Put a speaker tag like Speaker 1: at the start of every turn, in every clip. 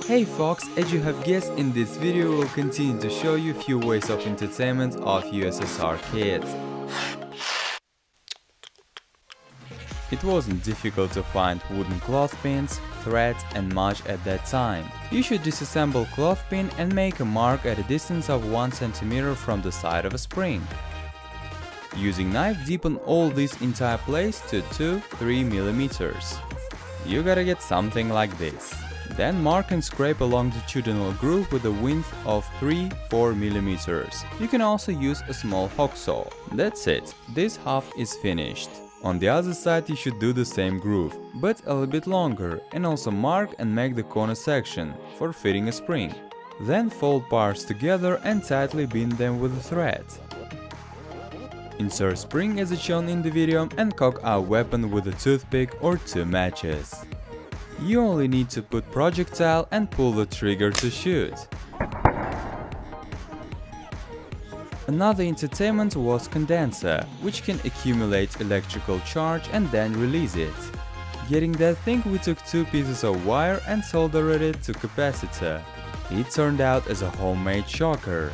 Speaker 1: Hey folks, as you have guessed, in this video we'll continue to show you a few ways of entertainment of USSR kids. It wasn't difficult to find wooden clothespins, threads and much at that time. You should disassemble clothespin and make a mark at a distance of 1 cm from the side of a spring. Using knife, deepen all this entire place to 2-3 mm. You gotta get something like this. Then mark and scrape along the longitudinal groove with a width of 3-4 mm. You can also use a small hacksaw. That's it, this half is finished. On the other side you should do the same groove, but a little bit longer, and also mark and make the corner section for fitting a spring. Then fold parts together and tightly bind them with a thread. Insert spring as shown in the video and cock our weapon with a toothpick or 2 matches. You only need to put projectile and pull the trigger to shoot. Another entertainment was condenser, which can accumulate electrical charge and then release it. Getting that thing, we took 2 pieces of wire and soldered it to capacitor. It turned out as a homemade shocker.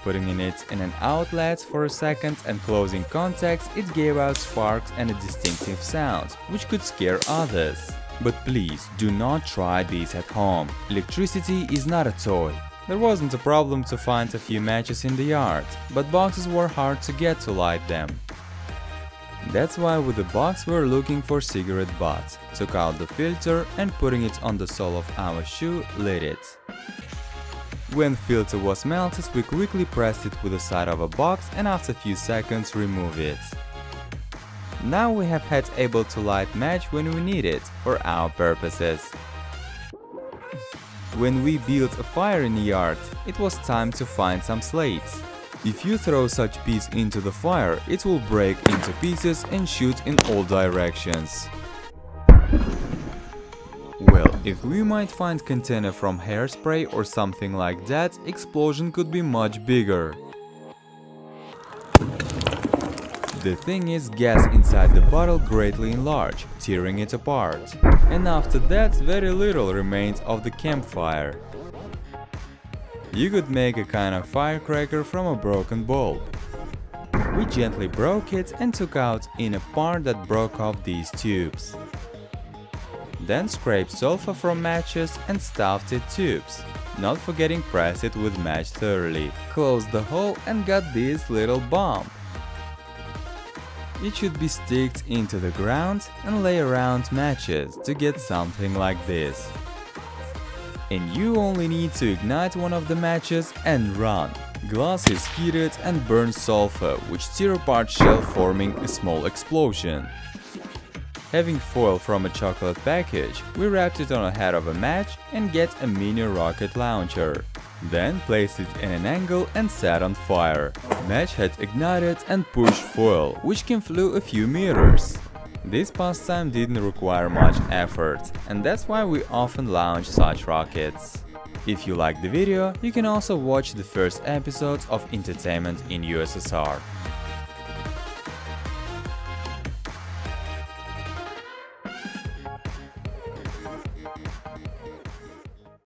Speaker 1: Putting it in an outlet for a second and closing contacts, it gave out sparks and a distinctive sound, which could scare others. But please do not try these at home. Electricity is not a toy. There wasn't a problem to find a few matches in the yard, but boxes were hard to get to light them. That's why with the box we're looking for cigarette butts. Took out the filter and putting it on the sole of our shoe, lit it. When filter was melted, we quickly pressed it with the side of a box and after a few seconds remove it. Now we have had able to light match when we need it for our purposes. When we built a fire in the yard, it was time to find some slates. If you throw such piece into the fire, it will break into pieces and shoot in all directions. Well, if we might find container from hairspray or something like that, explosion could be much bigger. The thing is, gas inside the bottle greatly enlarged, tearing it apart. And after that, very little remained of the campfire. You could make a kind of firecracker from a broken bulb. We gently broke it and took out in a part that broke off these tubes. Then scraped sulfur from matches and stuffed it tubes. Not forgetting press it with match thoroughly. Closed the hole and got this little bomb. It should be sticked into the ground and lay around matches to get something like this. And you only need to ignite one of the matches and run. Glass is heated and burns sulfur, which tear apart shell, forming a small explosion. Having foil from a chocolate package, we wrapped it on the head of a match and get a mini rocket launcher. Then placed it in an angle and set on fire. Match had ignited and pushed foil, which can flew a few meters. This pastime didn't require much effort, and that's why we often launch such rockets. If you liked the video, you can also watch the first episodes of Entertainment in USSR.